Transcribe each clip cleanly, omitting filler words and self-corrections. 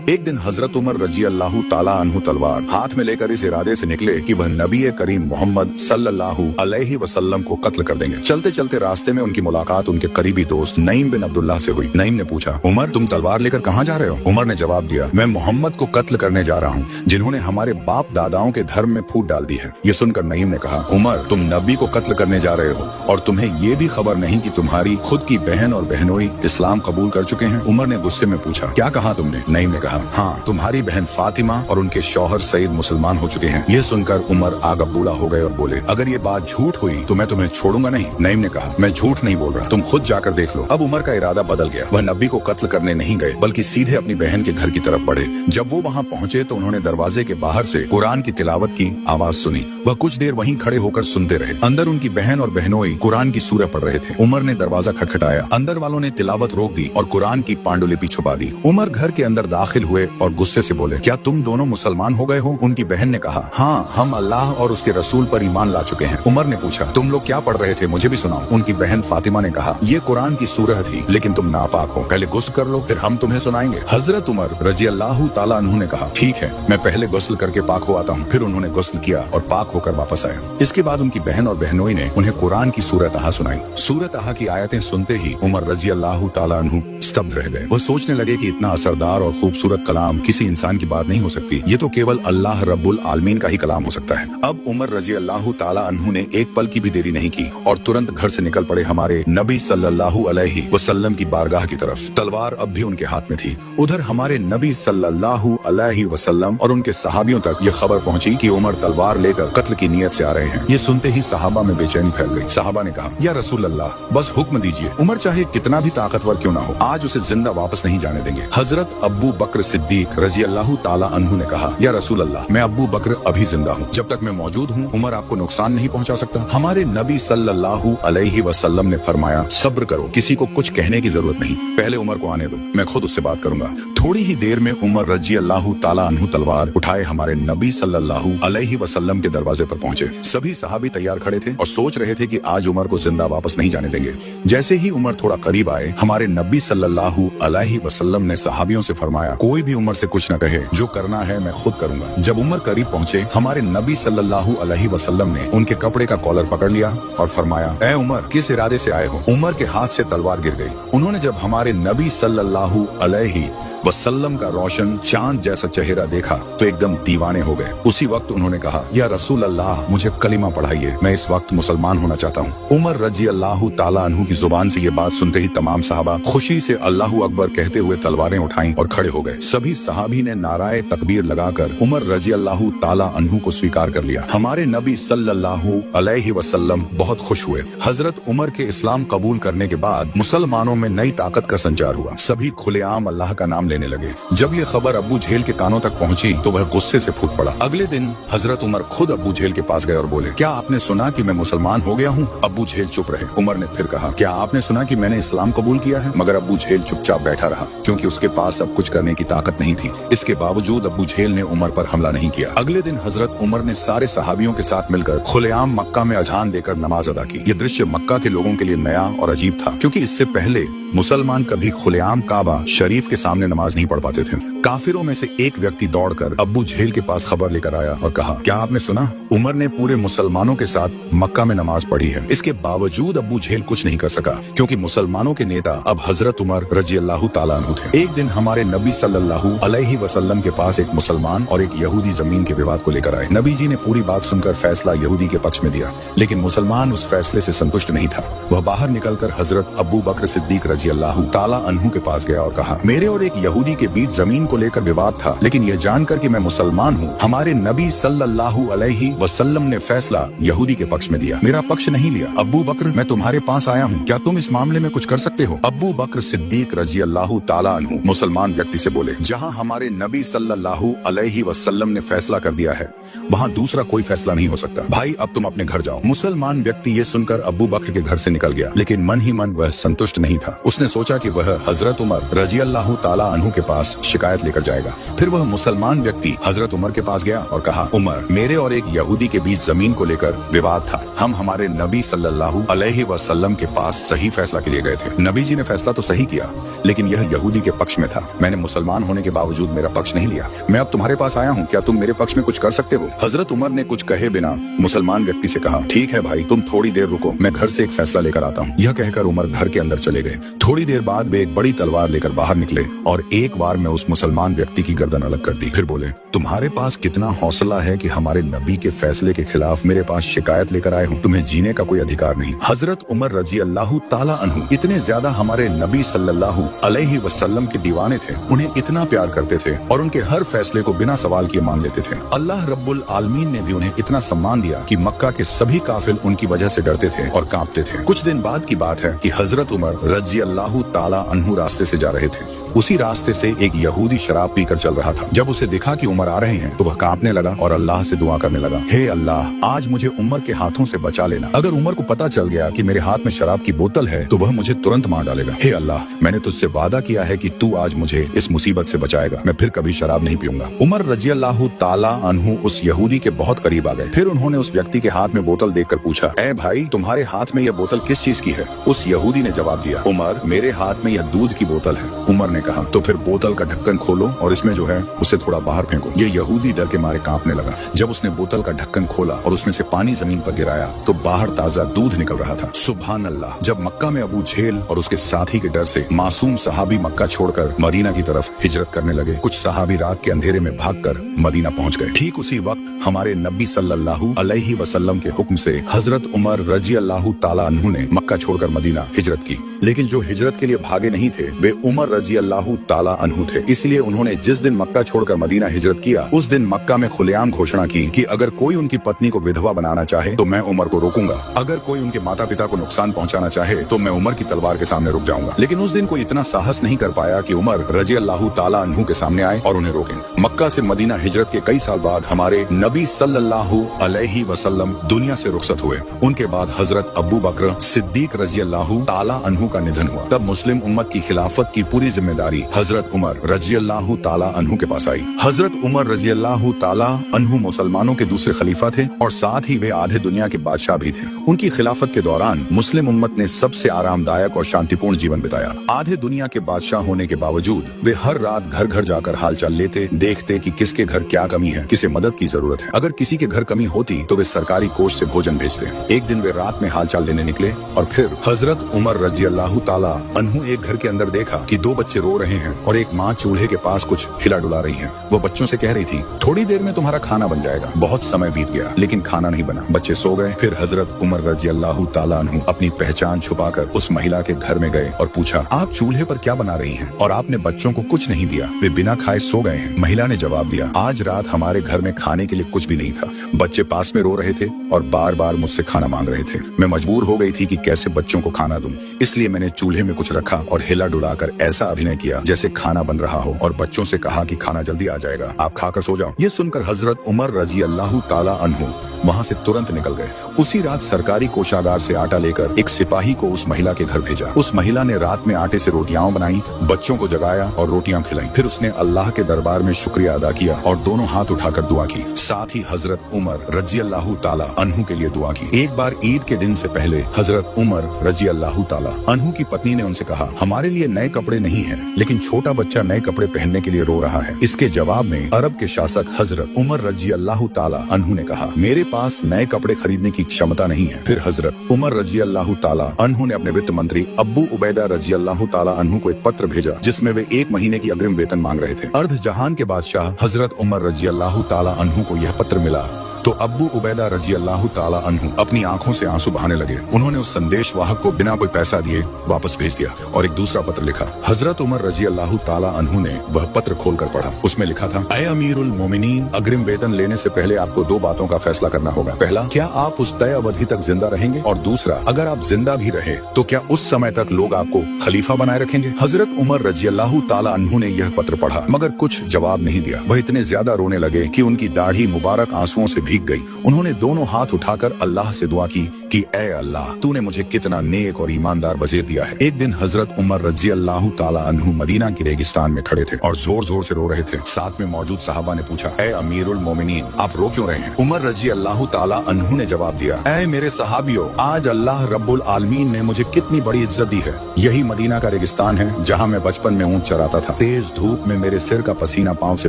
एक दिन हजरत उमर रजी अल्लाह ताला अन्हु तलवार हाथ में लेकर इस इरादे से निकले कि वह नबी करीम मोहम्मद सल्लल्लाहु अलैहि वसल्लम को कत्ल कर देंगे। चलते चलते रास्ते में उनकी मुलाकात उनके करीबी दोस्त नईम बिन अब्दुल्लाह से हुई। नईम ने पूछा, उमर तुम तलवार लेकर कहाँ जा रहे हो? उमर ने जवाब दिया, मैं मोहम्मद को कत्ल करने जा रहा हूँ जिन्होंने हमारे बाप दादाओं के धर्म में फूट डाल दी है। ये सुनकर नईम ने कहा, उमर तुम नबी को कत्ल करने जा रहे हो और तुम्हें ये भी खबर नहीं कि तुम्हारी खुद की बहन और बहनोई इस्लाम कबूल कर चुके हैं? उमर ने गुस्से में पूछा, क्या कहा तुमने? नईम ने कहा, हाँ तुम्हारी बहन फातिमा और उनके शौहर सईद मुसलमान हो चुके हैं। ये सुनकर उमर आगबूला हो गए और बोले, अगर ये बात झूठ हुई तो मैं तुम्हें छोड़ूंगा नहीं। नईम ने कहा, मैं झूठ नहीं बोल रहा, तुम खुद जाकर देख लो। अब उमर का इरादा बदल गया। वह नबी को कत्ल करने नहीं गए बल्कि सीधे अपनी बहन के घर की तरफ बढ़े। जब वो वहाँ पहुँचे तो उन्होंने दरवाजे के बाहर से कुरान की तिलावत की आवाज सुनी। वह कुछ देर वहीं खड़े होकर सुनते रहे। अंदर उनकी बहन और बहनोई कुरान की सूरह पढ़ रहे थे। उमर ने दरवाजा खटखटाया। अंदर वालों ने तिलावत रोक दी और कुरान की पांडुलिपि छुपा दी। उमर घर के अंदर दाखिल हुए और गुस्से से बोले, क्या तुम दोनों मुसलमान हो गए हो? उनकी बहन ने कहा, हाँ हम अल्लाह और उसके रसूल पर ईमान ला चुके हैं। उमर ने पूछा, तुम लोग क्या पढ़ रहे थे, मुझे भी सुनाओ। उनकी बहन फातिमा ने कहा, ये कुरान की सूरह थी लेकिन तुम नापाक हो, पहले गुस्ल कर लो फिर हम तुम्हें सुनाएंगे। हजरत उमर रजी अल्लाह ताला अन्हु ने कहा, ठीक है मैं पहले गुस्ल करके पाक हो आता हूँ। फिर उन्होंने गुस्ल किया और पाक होकर वापस आए। इसके बाद उनकी बहन और बहनोई ने उन्हें कुरान की सूरह तहा सुनाई। सूरह तहा की आयतें सुनते ही उमर रजी अल्लाह ताला अन्हु स्तब्ध रह गए। वो सोचने लगे कि इतना असरदार और खूबसूरत कलाम किसी इंसान की बात नहीं हो सकती, ये तो केवल अल्लाह रब्बुल आलमीन का ही कलाम हो सकता है। अब उमर रजी अल्लाह ताला अन्हु ने एक पल की भी देरी नहीं की और तुरंत घर से निकल पड़े हमारे नबी सल्लल्लाहु अलैहि वसल्लम की बारगाह की तरफ। तलवार अब भी उनके हाथ में थी। उधर हमारे नबी सल्लल्लाहु अलैहि वसल्लम और उनके सहाबियों तक ये खबर पहुंची कि उमर तलवार लेकर कत्ल की नीयत से आ रहे हैं। ये सुनते ही सहाबा में बेचैनी फैल गई। सहाबा ने कहा, या रसूल अल्लाह बस हुक्म दीजिए, उमर चाहे कितना भी ताकतवर क्यों ना हो आज उसे जिंदा वापस नहीं जाने देंगे। हजरत अब्बू बकर सिद्दीक रजी अल्लाह ताला अन्हु ने कहा, या रसूल अल्लाह मैं अब्बू बकर अभी जिंदा हूँ, जब तक मैं मौजूद हूँ उमर आपको नुकसान नहीं पहुँचा सकता। हमारे नबी सल्लल्लाहु अलैहि वसल्लम ने फरमाया, सब्र करो, किसी को कुछ कहने की जरूरत नहीं, पहले उमर को आने दो, मैं खुद उससे बात करूंगा। थोड़ी ही देर में उमर रजी अल्लाह ताला अन्हु तलवार उठाए हमारे नबी सल्लल्लाहु अलैहि वसल्लम के दरवाजे पर पहुंचे। सभी सहाबी तैयार खड़े थे और सोच रहे थे कि आज उमर को जिंदा वापस नहीं जाने देंगे। जैसे ही उमर थोड़ा करीब आए हमारे नबी सल्लल्लाहु अलैहि वसल्लम ने सहाबियों से फरमाया, कोई भी उमर से कुछ न कहे, जो करना है मैं खुद करूंगा। जब उमर करीब पहुंचे हमारे नबी सल्लल्लाहु अलैहि वसल्लम ने उनके कपड़े का कॉलर पकड़ लिया और फरमाया, ए उमर किस इरादे से आए हो? उमर के हाथ से तलवार गिर गई। उन्होंने जब हमारे नबी सल्लल्लाहु अलैहि वसल्लम का रोशन चांद जैसा चेहरा देखा तो एकदम दीवाने हो गए। उसी वक्त उन्होंने कहा, या रसूल अल्लाह मुझे कलिमा पढ़ाइए, मैं इस वक्त मुसलमान होना चाहता हूँ। उमर रजी अल्लाह ताला अन्हु की जुबान से ये बात सुनते ही तमाम सहाबा खुशी से अल्लाहु अकबर कहते हुए तलवारें उठाई और खड़े हो गए। सभी सहाबी ने नाराए तकबीर लगाकर उमर रजी अल्लाह ताला अन्हु को स्वीकार कर लिया। हमारे नबी सल्लल्लाहु अलैहि वसल्लम बहुत खुश हुए। हजरत उमर के इस्लाम कबूल करने के बाद मुसलमानों में नई ताकत का संचार हुआ। सभी खुलेआम अल्लाह का नाम लेने लगे। जब ये खबर अब्बू झेल के कानों तक पहुंची तो वह गुस्से से फूट पड़ा। अगले दिन हजरत उमर खुद अब्बू झेल के पास गए और बोले, क्या आपने सुना कि मैं मुसलमान हो गया हूँ? अब्बू झेल चुप रहे। उमर ने फिर कहा, क्या आपने सुना कि मैंने इस्लाम कबूल किया है? मगर अब्बू झेल चुपचाप बैठा रहा क्योंकि उसके पास अब कुछ करने की ताकत नहीं थी। इसके बावजूद अब्बू झेल ने उमर पर हमला नहीं किया। अगले दिन हजरत उमर ने सारे सहाबियों के साथ मिलकर खुलेआम मक्का में अजान देकर नमाज अदा की। ये दृश्य मक्का के लोगों के लिए नया और अजीब था क्योंकि इससे पहले मुसलमान कभी खुलेआम काबा शरीफ के सामने नमाज नहीं पढ़ पाते थे। काफिरों में से एक व्यक्ति दौड़कर अब्बू झेल के पास खबर लेकर आया और कहा, क्या आपने सुना? उमर ने पूरे मुसलमानों के साथ मक्का में नमाज पढ़ी है। इसके बावजूद अब्बू झेल कुछ नहीं कर सका क्योंकि मुसलमानों के नेता अब हजरत उमर रजी अल्लाह ताला अन्हु थे। एक दिन हमारे नबी सल्लल्लाहु अलैहि वसल्लम के पास एक मुसलमान और एक यहूदी जमीन के विवाद को लेकर आए। नबी जी ने पूरी बात सुनकर फैसला यहूदी के पक्ष में दिया, लेकिन मुसलमान उस फैसले से संतुष्ट नहीं था। वह बाहर निकलकर हजरत अब्बू बकर सिद्दीक रजी अल्लाह ताला अन्हु के पास गया और कहा, मेरे और एक यहूदी के बीच जमीन को लेकर विवाद था, लेकिन यह जानकर कि मैं मुसलमान हूँ हमारे नबी सल्लल्लाहु अलैहि वसल्लम ने फैसला यहूदी के पक्ष में दिया, मेरा पक्ष नहीं लिया। अब्बू बकर मैं तुम्हारे पास आया हूँ, क्या तुम इस मामले में कुछ कर सकते हो? अब्बू बकर सिद्दीक रजी अल्लाह ताला अन्हु मुसलमान व्यक्ति से बोले, जहाँ हमारे नबी सल्लल्लाहु अलैहि वसल्लम ने फैसला कर दिया है वहाँ दूसरा कोई फैसला नहीं हो सकता। भाई अब तुम अपने घर जाओ। मुसलमान व्यक्ति ये सुनकर अब्बू बकर के घर से निकल गया, लेकिन मन ही मन वह संतुष्ट नहीं था। उसने सोचा कि वह हजरत उमर रजी अल्लाह ताला अन्हु के पास शिकायत लेकर जाएगा। फिर वह मुसलमान व्यक्ति हजरत उमर के पास गया और कहा, उमर मेरे और एक यहूदी के बीच जमीन को लेकर विवाद था, हम हमारे नबी सल्लल्लाहु अलैहि वसल्लम के पास सही फैसला के लिए गए थे। नबी जी ने फैसला तो सही नहीं किया, लेकिन यह यहूदी के पक्ष में था। मैंने मुसलमान होने के बावजूद मेरा पक्ष नहीं लिया। मैं अब तुम्हारे पास आया हूँ, क्या तुम मेरे पक्ष में कुछ कर सकते हो? हजरत उमर ने कुछ कहे बिना मुसलमान व्यक्ति से कहा, ठीक है भाई, तुम थोड़ी देर रुको, मैं घर से एक फैसला लेकर आता हूँ। यह कहकर उमर घर के अंदर चले गए। थोड़ी देर बाद वे एक बड़ी तलवार लेकर बाहर निकले और एक बार में उस मुसलमान व्यक्ति की गर्दन अलग कर दी। फिर बोले, तुम्हारे पास कितना हौसला है कि हमारे नबी के फैसले के खिलाफ मेरे पास शिकायत लेकर आए हो? तुम्हें जीने का कोई अधिकार नहीं। हजरत उमर रजी अल्लाह ताला अन्हु इतने ज्यादा हमारे नबी सल्लल्लाहु अलैहि वसल्लम के दीवाने थे, उन्हें इतना प्यार करते थे और उनके हर फैसले को बिना सवाल किए मान लेते थे। अल्लाह रब्बुल आलमीन ने भी उन्हें इतना सम्मान दिया कि मक्का के सभी काफिल उनकी वजह से डरते थे और कांपते थे। कुछ दिन बाद की बात है कि हजरत उमर रजी अल्लाह ताला अन्हु रास्ते से जा रहे थे। उसी रास्ते से एक यहूदी शराब पीकर चल रहा था। जब उसे देखा कि उमर आ रहे हैं तो वह कांपने लगा और अल्लाह से दुआ करने लगा, हे अल्लाह, आज मुझे उमर के हाथों से बचा लेना। अगर उमर को पता चल गया कि मेरे हाथ में शराब की बोतल है तो वह मुझे तुरंत मार डालेगा। हे अल्लाह, मैंने तुझसे वादा किया है कि तू आज मुझे इस मुसीबत से बचाएगा। मैं फिर कभी शराब नहीं पीऊंगा। उमर रजी अल्लाह ताला अन्हु उस यहूदी के बहुत करीब आ गए। फिर उन्होंने उस व्यक्ति के हाथ में बोतल देखकर पूछा, ए भाई, तुम्हारे हाथ में यह बोतल किस चीज की है? उस यहूदी ने जवाब दिया, उमर, मेरे हाथ में यह दूध की बोतल है। उमर ने कहा, तो फिर बोतल का ढक्कन खोलो और इसमें जो है उसे थोड़ा बाहर फेंको। ये यहूदी डर के मारे कांपने लगा। जब उसने बोतल का ढक्कन खोला और उसमें से पानी जमीन पर गिराया तो बाहर ताजा दूध निकल रहा था। सुभान अल्लाह। जब मक्का में अबू झेल और उसके साथी के डर से मासूम सहाबी मक्का छोड़कर मदीना की तरफ हिजरत करने लगे। कुछ सहाबी रात के अंधेरे में भागकर मदीना पहुंच गए। ठीक उसी वक्त हमारे नबी सल्लल्लाहु अलैहि वसल्लम के हुक्म से हजरत उमर रजी अल्लाह ताला अन्हु ने मक्का छोड़कर मदीना हिजरत की। लेकिन जो हिजरत के लिए भागे नहीं थे वे उमर रजी अल्लाह ताला अन्हु थे। इसलिए उन्होंने जिस दिन मक्का छोड़कर मदीना हिजरत किया उस दिन मक्का में खुलेआम घोषणा की कि अगर कोई उनकी पत्नी को विधवा बनाना चाहे तो मैं उमर को रोकूंगा। अगर कोई उनके माता पिता को नुकसान पहुंचाना चाहे तो मैं उमर की तलवार के सामने रुक जाऊंगा। लेकिन उस दिन कोई इतना साहस नहीं कर पाया कि उमर रजी अल्लाह ताला अन्हु के सामने आए और उन्हें रोकें। मक्का से मदीना हिजरत के कई साल बाद हमारे नबी सल्लल्लाहु अलैहि वसल्लम दुनिया से रुखसत हुए। उनके बाद हजरत अबू बकर सिद्दीक रजी अल्लाह ताला अन्हु का निधन हुआ। तब मुस्लिम उम्मत की खिलाफत की पूरी जिम्मेदारी हजरत उमर रजी अल्लाह ताला अन्हु के पास आई। हजरत उमर रजी अल्लाह ताला अन्हु मुसलमानों के दूसरे खलीफा थे और साथ ही वे आधे दुनिया के बादशाह भी थे। उनकी खिलाफत के दौरान मुस्लिम उम्मत ने सबसे आरामदायक और शांतिपूर्ण जीवन बिताया। आधे दुनिया के बादशाह होने के बावजूद वे हर रात घर घर जाकर हालचाल लेते, देखते कि किसके घर क्या कमी है, किसे मदद की जरूरत है। अगर किसी के घर कमी होती तो वे सरकारी कोष से भोजन भेजते। एक दिन वे रात में हालचाल लेने निकले और फिर हजरत उमर रजी अल्लाह ताला अन्हु एक घर के अंदर देखा कि दो बच्चे रो रहे हैं और एक माँ चूल्हे के पास कुछ हिला डुला रही है। वो बच्चों से कह रही थी, थोड़ी देर में तुम्हारा खाना बन जाएगा। बहुत समय बीत गया लेकिन खाना नहीं बना। बच्चे सो गए। फिर हजरत उमर रजी अल्लाह ताला अन्हु अपनी पहचान छुपाकर उस महिला के घर में गए और पूछा, आप चूल्हे पर क्या बना रही हैं? और आपने बच्चों को कुछ नहीं दिया, वे बिना खाए सो गए हैं। महिला ने जवाब दिया, आज रात हमारे घर में खाने के लिए कुछ भी नहीं था। बच्चे पास में रो रहे थे और बार बार मुझसे खाना मांग रहे थे। मैं मजबूर हो गई थी कि कैसे बच्चों को खाना दूं, इसलिए मैंने चूल्हे में कुछ रखा और हिला डुलाकर ऐसा अभिनय किया जैसे खाना बन रहा हो और बच्चों से कहा कि खाना जल्दी आ जाएगा, आप खाकर सो जाओ। ये सुनकर हजरत उमर रजी अल्लाह ताला अन्हु वहाँ से तुरंत निकल गए। उसी रात सरकारी कोषागार से आटा लेकर एक सिपाही को उस महिला के घर भेजा। उस महिला ने रात में आटे से रोटियां बनाई, बच्चों को जगाया और रोटियां खिलाई। फिर उसने अल्लाह के दरबार में शुक्रिया अदा किया और दोनों हाथ उठाकर दुआ की। साथ ही हजरत उमर रजी अल्लाह ताला अन्हु के लिए दुआ की। एक बार ईद के दिन से पहले हजरत उमर रजी अल्लाह ताला अन्हु की पत्नी ने उनसे कहा, हमारे लिए नए कपड़े नहीं है लेकिन छोटा बच्चा नए कपड़े पहनने के लिए रो रहा है। इसके जवाब में अरब के शासक हजरत उमर रजी अल्लाह ताला अन्हु ने कहा, मेरे पास नए कपड़े खरीदने की क्षमता नहीं है। फिर हजरत उमर रजी अल्लाह ताला अन्हु ने अपने वित्त मंत्री अब्बू उबैदा रजी अल्लाह ताला अन्हु को एक पत्र भेजा जिसमें वे 1 महीने की अग्रिम वेतन मांग रहे थे। अर्ध जहान के बादशाह हजरत उमर रजी अल्लाह ताला अन्हु को यह पत्र मिला तो अब्बू उबैदा रजी अल्लाह ताला अन्हु अपनी आंखों से आंसू बहाने लगे। उन्होंने उस संदेश वाहक को बिना कोई पैसा दिए वापस भेज दिया और एक दूसरा पत्र लिखा। हजरत उमर रजी अल्लाह ताला अन्हु ने वह पत्र खोलकर पढ़ा। उसमें लिखा था, ऐ अमीरुल मोमिनीन, अग्रिम वेतन लेने से पहले आपको 2 बातों का फैसला करना होगा। पहला, क्या आप उस तय अवधि तक जिंदा रहेंगे? और दूसरा, अगर आप जिंदा भी रहे तो क्या उस समय तक लोग आपको खलीफा बनाए रखेंगे? हजरत उमर रजी अल्लाह ताला अन्हु ने यह पत्र पढ़ा मगर कुछ जवाब नहीं दिया। वह इतने ज्यादा रोने लगे कि उनकी दाढ़ी मुबारक आंसुओं से भीग गई। उन्होंने दोनों हाथ उठाकर अल्लाह से दुआ की कि ऐ अल्लाह, तूने मुझे कितना नेक और ईमानदार वजीर दिया है। एक दिन हजरत उमर रजी अल्लाह ताला अन्हु अन्हु मदीना की रेगिस्तान में खड़े थे और जोर जोर से रो रहे थे। साथ में मौजूद सहाबा ने पूछा, ए अमीरुल मोमिनीन, आप रो क्यों रहे हैं? उमर रजी अल्लाह ताला अन्हु ने जवाब दिया, ए मेरे सहाबियों, आज अल्लाह रब्बुल आलमीन ने मुझे कितनी बड़ी इज्जत दी है। यही मदीना का रेगिस्तान है जहाँ मैं बचपन में ऊँट चराता था। तेज धूप में मेरे सिर का पसीना पाँव से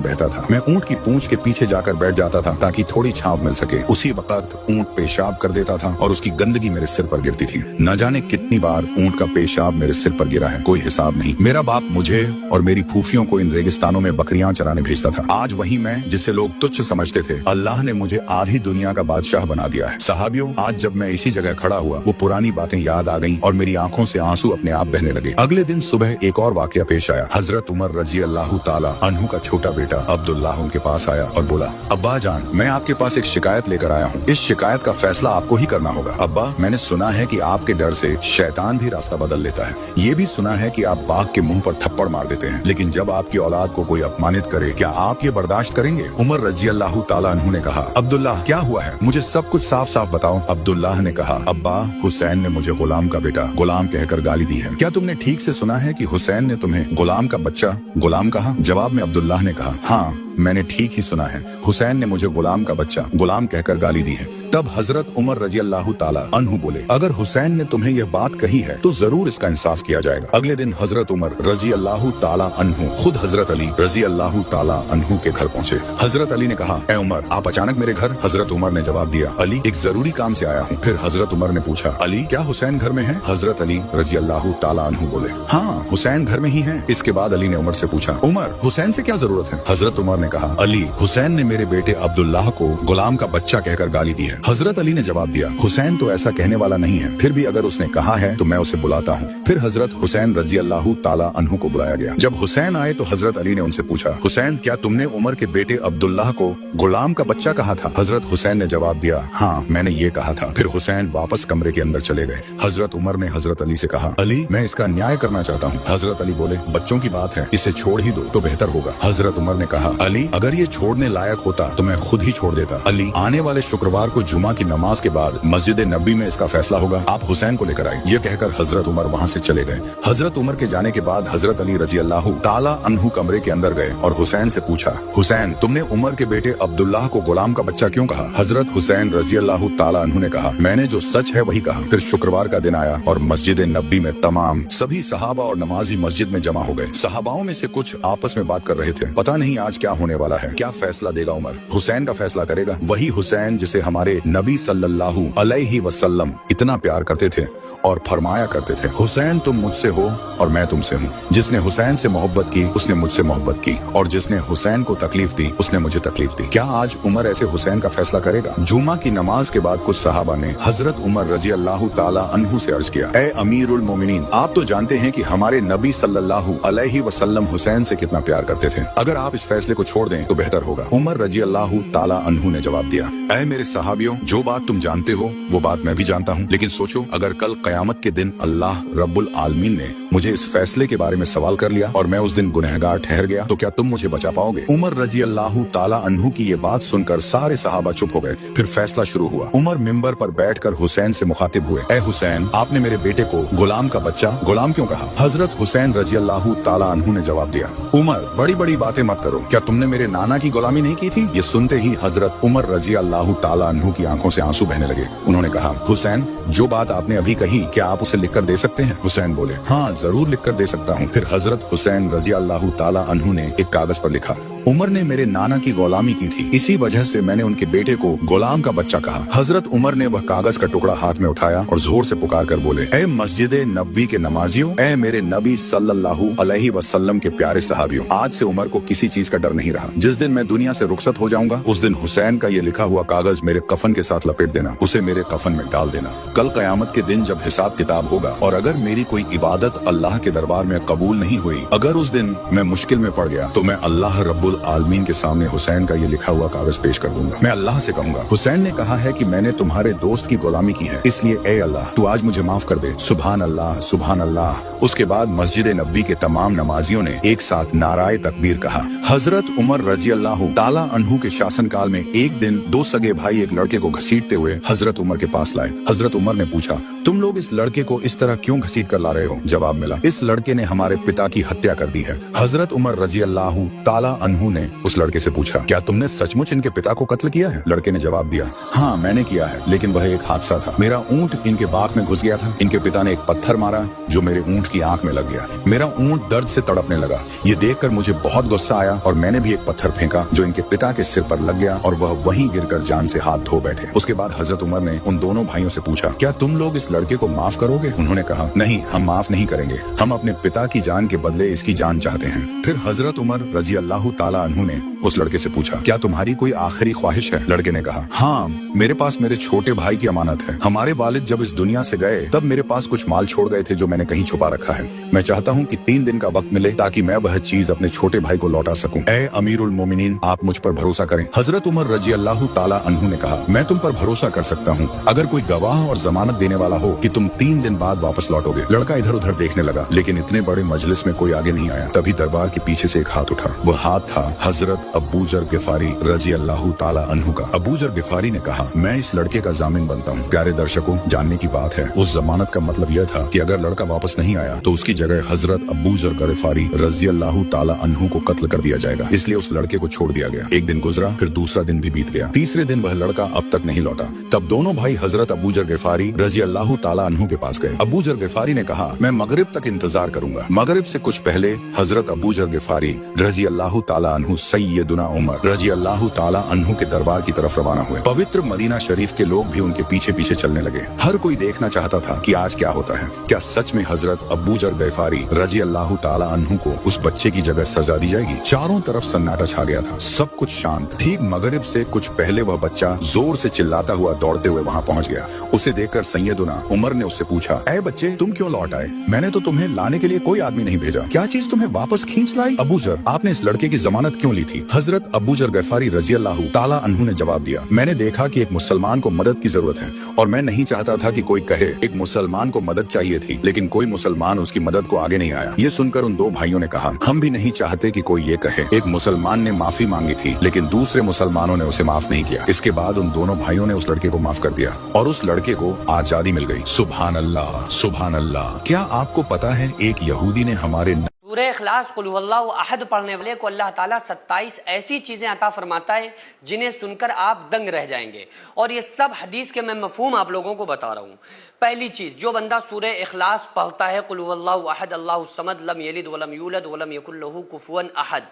बहता था। मैं ऊँट की पूंछ के पीछे जाकर बैठ जाता था ताकि थोड़ी छांव मिल सके। उसी वक्त ऊँट पेशाब कर देता था और उसकी गंदगी मेरे सिर पर गिरती थी। न जाने कितनी बार ऊँट का पेशाब मेरे सिर पर गिरा है, कोई हिसाब नहीं। मेरा बाप मुझे और मेरी फूफियों को इन रेगिस्तानों में बकरियां चराने भेजता था। आज वही मैं जिसे लोग तुच्छ समझते थे, अल्लाह ने मुझे आधी दुनिया का बादशाह बना दिया है। सहाबियों, आज जब मैं इसी जगह खड़ा हुआ, वो पुरानी बातें याद आ गईं और मेरी आंखों से आंसू अपने आप बहने लगे। अगले दिन सुबह एक और वाकया पेश आया। हजरत उमर रजी अल्लाह ताला अन्हु का छोटा बेटा अब्दुल्लाह उनके पास आया और बोला, अब्बा जान, मैं आपके पास एक शिकायत लेकर आया हूँ। इस शिकायत का फैसला आपको ही करना होगा। अब्बा, मैंने सुना है कि आपके डर से शैतान भी रास्ता बदल लेता है। ये भी सुना है कि आप बाघ के मुंह पर थप्पड़ मार देते हैं, लेकिन जब आपकी औलाद को कोई अपमानित करे, क्या आप ये बर्दाश्त करेंगे? उमर रजी अल्लाह ताला अन्हु ने कहा, अब्दुल्लाह, क्या हुआ है? मुझे सब कुछ साफ साफ बताओ। अब्दुल्लाह ने कहा, अब्बा, हुसैन ने मुझे गुलाम का बेटा गुलाम कहकर गाली दी है। क्या तुमने ठीक से सुना है कि हुसैन ने तुम्हें गुलाम का बच्चा गुलाम कहा? जवाब में अब्दुल्लाह ने कहा, हाँ, मैंने ठीक ही सुना है। हुसैन ने मुझे गुलाम का बच्चा गुलाम कहकर गाली दी है। तब हजरत उमर रजी अल्लाह ताला अन्हु बोले, अगर हुसैन ने तुम्हें यह बात कही है तो जरूर इसका इंसाफ किया जाएगा। अगले दिन हजरत उमर रजी अल्लाह ताला अन्हु खुद हजरत अली रजी अल्लाह ताला अन्हु के घर पहुंचे। हजरत अली ने कहा, ए उमर, आप अचानक मेरे घर? हजरत उमर ने जवाब दिया, अली, एक जरूरी काम से आया हूँ। फिर हजरत उमर ने पूछा, अली, क्या हुसैन घर में है? हजरत अली रजी अल्लाह ताला अन्हु बोले, हाँ, हुसैन घर में ही है। इसके बाद अली ने उमर से पूछा, उमर, हुसैन से क्या जरूरत है? हजरत उमर ने कहा, अली, हुसैन ने मेरे बेटे अब्दुल्लाह को गुलाम का बच्चा कहकर गाली दी है। हजरत अली ने जवाब दिया, हुसैन तो ऐसा कहने वाला नहीं है, फिर भी अगर उसने कहा है तो मैं उसे बुलाता हूँ। फिर हजरत हुसैन रजी अल्लाह ताला अन्हु को बुलाया गया। जब हुसैन आए तो हजरत अली ने उनसे पूछा, हुसैन, क्या तुमने उमर के बेटे अब्दुल्लाह को गुलाम का बच्चा कहा था? हजरत हुसैन ने जवाब दिया, हाँ, मैंने ये कहा था। फिर हुसैन वापस कमरे के अंदर चले गए। हजरत उमर ने हजरत अली से कहा, अली, मैं इसका न्याय करना चाहता हूँ। हजरत अली बोले, बच्चों की बात है, इसे छोड़ ही दो तो बेहतर होगा। हजरत उमर ने कहा, अली, अगर ये छोड़ने लायक होता तो मैं खुद ही छोड़ देता। अली, आने वाले शुक्रवार को जुमा की नमाज के बाद मस्जिद नबी में इसका फैसला होगा, आप हुसैन को लेकर आए। ये कहकर हजरत उमर वहाँ से चले गए। हजरत उमर के जाने के बाद हजरत अली रजी अल्लाह ताला अन्हु कमरे के अंदर गए और हुसैन से पूछा, हुसैन, तुमने उमर के बेटे अब्दुल्लाह को गुलाम का बच्चा क्यों कहा? हजरत हुसैन रजी अल्लाह ताला अन्हु ने कहा, मैंने जो सच है वही कहा। फिर शुक्रवार का दिन आया और मस्जिद नबी में तमाम सभी सहाबा और नमाजी मस्जिद में जमा हो गए। सहाबाओं में से कुछ आपस में बात कर रहे थे, पता नहीं आज क्या होने वाला है, क्या फैसला देगा उमर? हुसैन का फैसला करेगा, वही हुसैन जिसे हमारे नबी सल्लल्लाहु अलैहि वसल्लम इतना प्यार करते थे और फरमाया करते थे, हुसैन तुम मुझसे हो और मैं तुमसे हूँ। जिसने हुसैन से मोहब्बत की उसने मुझसे मोहब्बत की और जिसने हुसैन को तकलीफ दी उसने मुझे तकलीफ दी। क्या आज उमर ऐसे हुसैन का फैसला करेगा? जुमा की नमाज के बाद कुछ सहाबा ने हजरत उमर रजी अल्लाह ताला अन्हु से अर्ज किया, ए अमीरुल मोमिनीन, आप तो जानते हैं कि हमारे नबी सल्लल्लाहु अलैहि वसल्लम हुसैन से कितना प्यार करते थे। अगर आप इस फैसले को छोड़ दें तो बेहतर होगा। उमर रजी अल्लाह ताला अन्हु ने जवाब दिया, ऐ मेरे सहाबियों, जो बात तुम जानते हो वो बात मैं भी जानता हूँ, लेकिन सोचो अगर कल कयामत के दिन अल्लाह रब्बुल आलमीन ने मुझे इस फैसले के बारे में सवाल कर लिया और मैं उस दिन गुनहगार ठहर गया तो क्या तुम मुझे बचा पाओगे? उमर रजी अल्लाह ताला अन्हु की ये बात सुनकर सारे सहाबा चुप हो गए। फिर फैसला शुरू हुआ। उमर मिंबर पर बैठकर हुसैन से मुखातिब हुए, ए हुसैन, आपने मेरे बेटे को गुलाम का बच्चा गुलाम क्यों कहा? हजरत हुसैन रजी अल्लाह ताला अन्हु ने जवाब दिया, उमर, बड़ी बड़ी बातें मत करो, क्या तुमने मेरे नाना की गुलामी नहीं की थी? ये सुनते ही हजरत उमर रजी अल्लाह ताला अन्हु की आंखों से आंसू बहने लगे। उन्होंने कहा, हुसैन, जो बात आपने अभी कही क्या आप उसे लिखकर दे सकते हैं? हुसैन बोले, हाँ, जरूर लिखकर दे सकता हूँ। फिर हजरत हुसैन रजी अल्लाह ताला अन्हु ने एक कागज पर लिखा, उमर ने मेरे नाना की गुलामी की थी, इसी वजह से मैंने उनके बेटे को गुलाम का बच्चा कहा। हजरत उमर ने वह कागज का टुकड़ा हाथ में उठाया और जोर से पुकार कर बोले, ए मस्जिद नबी के नमाजियों, ए मेरे नबी सल्लल्लाहु अलैहि वसल्लम के प्यारे सहाबियों, आज से उमर को किसी चीज का डर नहीं रहा। जिस दिन मैं दुनिया से रुखसत हो जाऊंगा उस दिन हुसैन का ये लिखा हुआ कागज मेरे कफन के साथ लपेट देना, उसे मेरे कफन में डाल देना। कल कयामत के दिन जब हिसाब किताब होगा और अगर मेरी कोई इबादत अल्लाह के दरबार में कबूल नहीं हुई, अगर उस दिन मैं मुश्किल में पड़ गया तो मैं अल्लाह रब्बुल आलमीन के सामने हुसैन का ये लिखा हुआ कागज पेश कर दूंगा। मैं अल्लाह से कहूंगा, हुसैन ने कहा है कि मैंने तुम्हारे दोस्त की गुलामी की है, इसलिए ए अल्लाह तू आज मुझे माफ कर दे। सुभान अल्लाह, सुभान अल्लाह। उसके बाद मस्जिद नबी के तमाम नमाजियों ने एक साथ नाराए तकबीर कहा। हजरत उमर रजी अल्लाह ताला अन्हु के शासन काल में एक दिन दो सगे भाई एक लड़के लड़के को घसीटते हुए हजरत उमर के पास लाए। हजरत उमर ने पूछा, तुम लोग इस लड़के को इस तरह क्यों घसीट कर ला रहे हो? जवाब मिला, इस लड़के ने हमारे पिता की हत्या कर दी है। हजरत उमर रजी अल्लाहु ताला अन्हु ने उस लड़के से पूछा, क्या तुमने सचमुच इनके पिता को कत्ल किया है? लड़के ने जवाब दिया, हाँ मैंने किया है, लेकिन वह एक हादसा था। मेरा ऊंट इनके बाग में घुस गया था। इनके पिता ने एक पत्थर मारा जो मेरे ऊंट की आंख में लग गया। मेरा ऊंट दर्द से तड़पने लगा। ये देखकर मुझे बहुत गुस्सा आया और मैंने भी एक पत्थर फेंका जो इनके पिता के सिर पर लग गया और वह वहीं गिरकर जान से हाथ धो बैठे। उसके बाद हजरत उमर ने उन दोनों भाइयों से पूछा, क्या तुम लोग इस लड़के को माफ करोगे? उन्होंने कहा, नहीं, हम माफ नहीं करेंगे। हम अपने पिता की जान के बदले इसकी जान चाहते हैं। फिर हजरत उमर रजी अल्लाहु ताला अन्हु ने उस लड़के से पूछा, क्या तुम्हारी कोई आखिरी ख्वाहिश है? लड़के ने कहा, हाँ, मेरे पास मेरे छोटे भाई की अमानत है। हमारे वालिद जब इस दुनिया से गए तब मेरे पास कुछ माल छोड़ गए थे जो मैंने कहीं छुपा रखा है। मैं चाहता हूँ कि 3 दिन का वक्त मिले ताकि मैं वह चीज अपने छोटे भाई को लौटा सकूं। ए अमीरुल मोमिनीन, आप मुझ पर भरोसा करें। हजरत उमर रजी अल्लाहु ताला अन्हु ने कहा, मैं तुम पर भरोसा कर सकता हूँ अगर कोई गवाह और जमानत देने वाला हो कि तुम 3 दिन बाद वापस लौटोगे। लड़का इधर उधर देखने लगा, लेकिन इतने बड़े मजलिस में कोई आगे नहीं आया। तभी दरबार के पीछे से एक हाथ उठा। वह हाथ था हजरत अबू जर गिफारी रजी अल्लाहु ताला अन्हु का। अबू जर गिफारी ने कहा, मैं इस लड़के का जामिन बनता हूँ। प्यारे दर्शकों, जानने की बात है, उस जमानत का मतलब यह था कि अगर लड़का वापस नहीं आया तो उसकी जगह हजरत अबू जर गिफारी रजी अल्लाहु ताला अन्हु को कत्ल कर दिया जाएगा। इसलिए उस लड़के को छोड़ दिया गया। एक दिन गुजरा, फिर दूसरा दिन भी बीत गया। तीसरे दिन वह लड़का अब तक नहीं लौटा। तब दोनों भाई हजरत अबू जर गिफारी रजी अल्लाहु ताला अन्हु के पास गए। अबू जर गिफारी ने कहा, मैं मगरिब तक इंतजार करूंगा। मगरिब से कुछ पहले हजरत अबू जर गिफारी रजी अल्लाहु ताला अन्हु सैयदुना उमर रजी अल्लाहु ताला अन्हु के दरबार की तरफ रवाना हुए। पवित्र मदीना शरीफ के लोग भी उनके पीछे पीछे चलने लगे। हर कोई देखना चाहता था कि आज क्या होता है। क्या सच में हजरत अबू जर गिफारी रजी अल्लाहु ताला अन्हु को उस बच्चे की जगह सजा दी जाएगी? चारों तरफ सन्नाटा छा गया था, सब कुछ शांत। ठीक मगरिब से कुछ पहले वह बच्चा जोर से चिल्लाता हुआ दौड़ते हुए वहां पहुंच गया। उसे देखकर सैयदुना उमर ने उससे पूछा, ऐ बच्चे, तुम क्यों लौट आए? मैंने तो तुम्हें लाने के लिए कोई आदमी नहीं भेजा। क्या चीज तुम्हें वापस खींच लाई? अबू जर, आपने इस लड़के की जमानत क्यों ली थी? हजरत अबू जर गिफारी रजी अल्लाहु ताला अन्हु ने जवाब दिया, मैंने देखा कि एक मुसलमान को मदद की जरूरत है और मैं नहीं चाहता था कि कोई कहे एक मुसलमान को मदद चाहिए थी, लेकिन कोई मुसलमान उसकी मदद को आगे नहीं आया। ये सुनकर उन दो भाइयों ने कहा, हम भी नहीं चाहते कि कोई ये कहे एक मुसलमान ने माफी मांगी थी लेकिन दूसरे मुसलमानों ने उसे माफ नहीं किया। इसके बाद उन दोनों भाइयों ने उस लड़के को माफ कर दिया और उस लड़के को आजादी मिल गई। सुभान अल्लाह, सुभान अल्लाह। क्या आपको पता है एक यहूदी ने हमारे सूरह इखलास कुल हुवल्लाहु अहद पढ़ने वाले को अल्लाह ताला 27 ऐसी चीजें अता फरमाता है जिन्हें सुनकर आप दंग रह जाएंगे। और ये सब हदीस के मैं मफहूम आप लोगों को बता रहा हूँ। पहली चीज, जो बंदा सूरह इखलास पढ़ता है कुल हुवल्लाहु अहद अल्लाहु समद लम यलिद वलम यूलद वलम यकुल लहू कुफुवन अहद,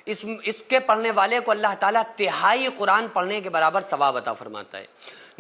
इसके पढ़ने वाले को अल्लाह ताला तिहाई कुरान पढ़ने के बराबर सवाब अता फरमाता है।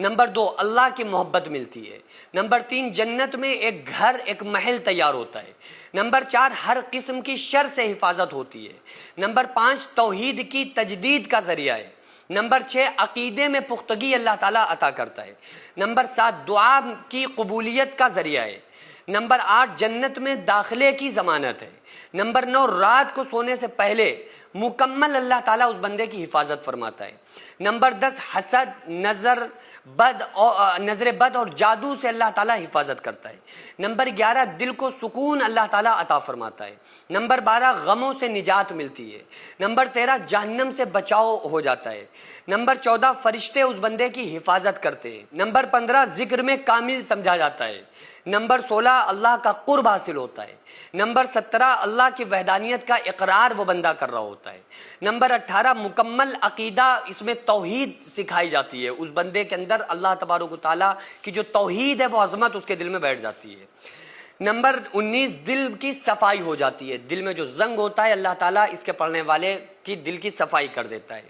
नंबर 2, अल्लाह की मोहब्बत मिलती है। नंबर 3, जन्नत में एक घर, एक महल तैयार होता है। नंबर 4, हर किस्म की शर से हिफाजत होती है। नंबर 5, तौहीद की तजदीद का जरिया है। नंबर 6, अकीदे में पुख्तगी अल्लाह ताला अता करता है। नंबर 7, दुआ की कबूलियत का जरिया है। नंबर 8, जन्नत में दाखिले की जमानत है। नंबर 9, रात को सोने से पहले मुकम्मल अल्लाह ताला उस बंदे की हिफाजत फरमाता है। नंबर 10, हसद, नजर बद और जादू से अल्लाह ताला हिफाजत करता है। नंबर 11, दिल को सुकून अल्लाह ताला अता फरमाता है। नंबर 12, गमों से निजात मिलती है। नंबर 13, जहन्नम से बचाव हो जाता है। नंबर 14, फरिश्ते उस बंदे की हिफाजत करते हैं। नंबर 15, जिक्र में कामिल समझा जाता है। नंबर 16, अल्लाह का कुर्ब हासिल होता है। नंबर 17, अल्लाह की वहदानियत का इकरार वो बंदा कर रहा होता है। नंबर 18, मुकम्मल अकीदा, इसमें तौहीद सिखाई जाती है। उस बंदे के अंदर अल्लाह तबारक व तआला की जो तौहीद है वो अजमत उसके दिल में बैठ जाती है। नंबर 19, दिल की सफाई हो जाती है। दिल में जो जंग होता है अल्लाह ताला इसके पढ़ने वाले की दिल की सफाई कर देता है।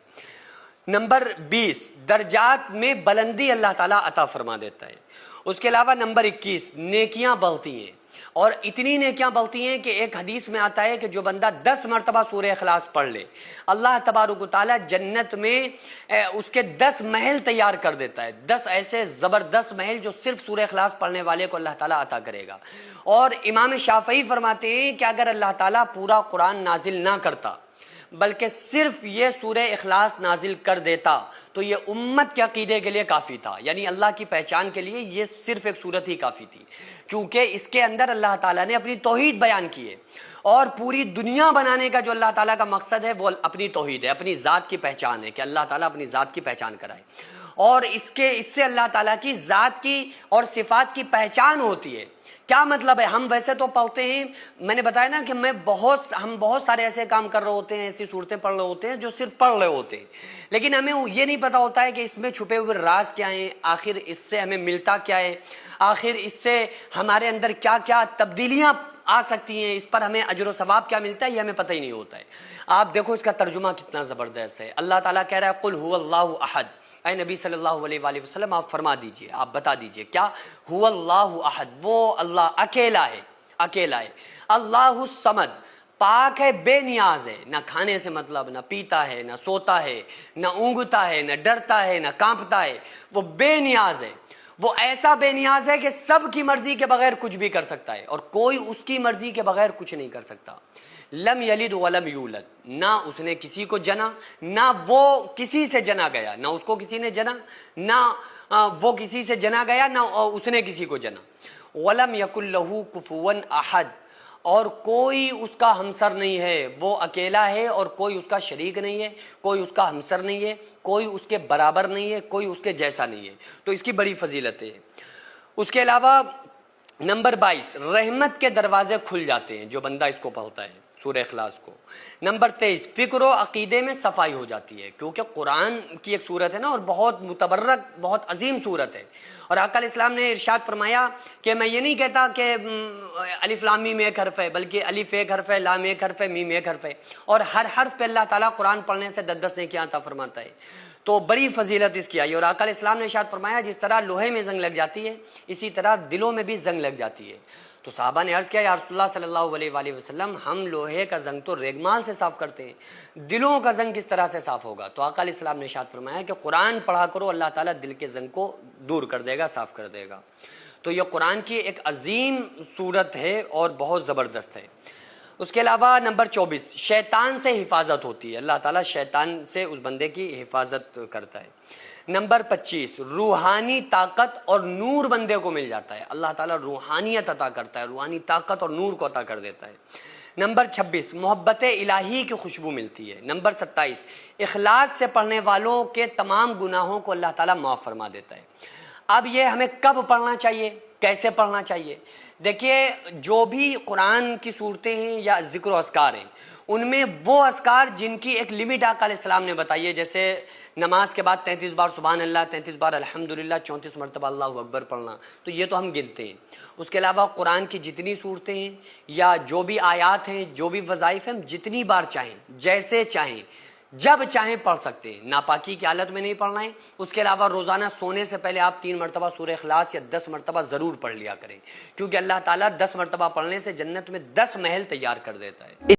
नंबर 20, दर्जात में बुलंदी अल्लाह ताला अता फरमा देता है। उसके अलावा नंबर 21, नेकियां बढ़ती हैं और इतनी नेकियां बढ़ती हैं कि एक हदीस में आता है कि जो बंदा 10 मरतबा सूरह इखलास पढ़ ले अल्लाह तबारक व तआला जन्नत में उसके 10 महल तैयार कर देता है। 10 ऐसे ज़बरदस्त महल जो सिर्फ सूरह इखलास पढ़ने वाले को अल्लाह ताला अता करेगा। और इमाम शाफ़ई फरमाते हैं कि अगर अल्लाह ताला पूरा कुरान नाजिल ना करता बल्कि सिर्फ ये सूरह इखलास नाजिल कर देता تو یہ امت کے عقیدے کے لیے کافی تھا، یعنی اللہ کی پہچان کے لیے یہ صرف ایک صورت ہی کافی تھی، کیونکہ اس کے اندر اللہ تعالیٰ نے اپنی توحید بیان کی ہے، اور پوری دنیا بنانے کا جو اللہ تعالیٰ کا مقصد ہے وہ اپنی توحید ہے، اپنی ذات کی پہچان ہے کہ اللہ تعالیٰ اپنی ذات کی پہچان کرائے، اور اس سے اللہ تعالیٰ کی ذات کی اور صفات کی پہچان ہوتی ہے۔ کیا مطلب ہے؟ ہم ویسے تو پڑھتے ہیں، میں نے بتایا نا کہ ہم بہت سارے ایسے کام کر رہے ہوتے ہیں، ایسی صورتیں پڑھ رہے ہوتے ہیں جو صرف پڑھ رہے ہوتے ہیں، لیکن ہمیں یہ نہیں پتا ہوتا ہے کہ اس میں چھپے ہوئے راز کیا ہیں، آخر اس سے ہمیں ملتا کیا ہے، آخر اس سے ہمارے اندر کیا کیا تبدیلیاں آ سکتی ہیں، اس پر ہمیں اجر و ثواب کیا ملتا ہے، یہ ہمیں پتہ ہی نہیں ہوتا ہے۔ آپ دیکھو اس کا ترجمہ کتنا زبردست ہے۔ اللہ تعالیٰ کہہ رہا ہے قل هو اللہ احد، اے نبی صلی اللہ علیہ وآلہ وسلم آپ فرما دیجئے، آپ بتا دیجئے کیا هو اللہ احد، وہ اللہ اکیلا ہے، اکیلا ہے، اللہ الصمد، پاک ہے، بے نیاز ہے، نہ کھانے سے مطلب، نہ پیتا ہے، نہ سوتا ہے، نہ اونگتا ہے، نہ ڈرتا ہے، نہ کانپتا ہے، وہ بے نیاز ہے، وہ ایسا بے نیاز ہے کہ سب کی مرضی کے بغیر کچھ بھی کر سکتا ہے، اور کوئی اس کی مرضی کے بغیر کچھ نہیں کر سکتا۔ لم یلد ولم یولد، نہ اس نے کسی کو جنا، نہ وہ کسی سے جنا گیا، نہ اس کو کسی نے جنا، نہ وہ کسی سے جنا گیا، نہ اس نے کسی کو جنا۔ ولم یکن لہ کفوا احد، اور کوئی اس کا ہمسر نہیں ہے، وہ اکیلا ہے اور کوئی اس کا شریک نہیں ہے، کوئی اس کا ہمسر نہیں ہے، کوئی اس کے برابر نہیں ہے، کوئی اس کے جیسا نہیں ہے، تو اس کی بڑی فضیلت ہے۔ اس کے علاوہ نمبر 22، رحمت کے دروازے کھل جاتے ہیں جو بندہ اس کو پڑھتا ہے، سورہ اخلاص کو۔ نمبر 23، فکر و عقیدے میں صفائی ہو جاتی ہے، کیونکہ قرآن کی ایک صورت ہے نا، اور بہت متبرک، بہت عظیم صورت ہے، اور آقا علیہ السلام نے ارشاد فرمایا کہ میں یہ نہیں کہتا کہ الف لام میم ایک حرف ہے، بلکہ الف ایک حرف ہے، لام ایک حرف ہے، میم ایک حرف ہے، اور ہر حرف پہ اللہ تعالیٰ قرآن پڑھنے سے 10 نیکیاں عطا فرماتا ہے، تو بڑی فضیلت اس کی آئی۔ اور آقا علیہ السلام نے ارشاد فرمایا جس طرح لوہے میں زنگ لگ جاتی ہے، اسی طرح دلوں میں بھی زنگ لگ جاتی ہے۔ تو صحابہ نے عرض کیا یا رسول اللہ صلی اللہ علیہ وآلہ وسلم، ہم لوہے کا زنگ تو ریگمال سے صاف کرتے ہیں، دلوں کا زنگ کس طرح سے صاف ہوگا؟ تو آقا علیہ السلام نے ارشاد فرمایا کہ قرآن پڑھا کرو، اللہ تعالیٰ دل کے زنگ کو دور کر دے گا، صاف کر دے گا۔ تو یہ قرآن کی ایک عظیم صورت ہے اور بہت زبردست ہے۔ اس کے علاوہ نمبر 24، شیطان سے حفاظت ہوتی ہے، اللہ تعالیٰ شیطان سے اس بندے کی حفاظت کرتا ہے۔ نمبر 25، روحانی طاقت اور نور بندے کو مل جاتا ہے، اللہ تعالیٰ روحانیت عطا کرتا ہے، روحانی طاقت اور نور کو عطا کر دیتا ہے۔ نمبر 26، محبت الہی کی خوشبو ملتی ہے۔ نمبر 27، اخلاص سے پڑھنے والوں کے تمام گناہوں کو اللہ تعالیٰ معاف فرما دیتا ہے۔ اب یہ ہمیں کب پڑھنا چاہیے، کیسے پڑھنا چاہیے؟ دیکھیے، جو بھی قرآن کی صورتیں ہیں یا ذکر و اذکار ہیں، ان میں وہ اذکار جن کی ایک لمٹ آقا علیہ السلام نے بتائی ہے، جیسے نماز کے بعد 33 بار سبحان اللہ، 33 بار الحمدللہ، 34 مرتبہ اللہ اکبر پڑھنا، تو یہ تو ہم گنتے ہیں۔ اس کے علاوہ قرآن کی جتنی صورتیں ہیں یا جو بھی آیات ہیں، جو بھی وظائف ہیں، ہم جتنی بار چاہیں، جیسے چاہیں، جب چاہیں پڑھ سکتے ہیں، ناپاکی کی حالت میں نہیں پڑھنا ہے۔ اس کے علاوہ روزانہ سونے سے پہلے آپ 3 مرتبہ سورہ اخلاص یا 10 مرتبہ ضرور پڑھ لیا کریں، کیونکہ اللہ تعالیٰ 10 مرتبہ پڑھنے سے جنت میں 10 محل تیار کر دیتا ہے۔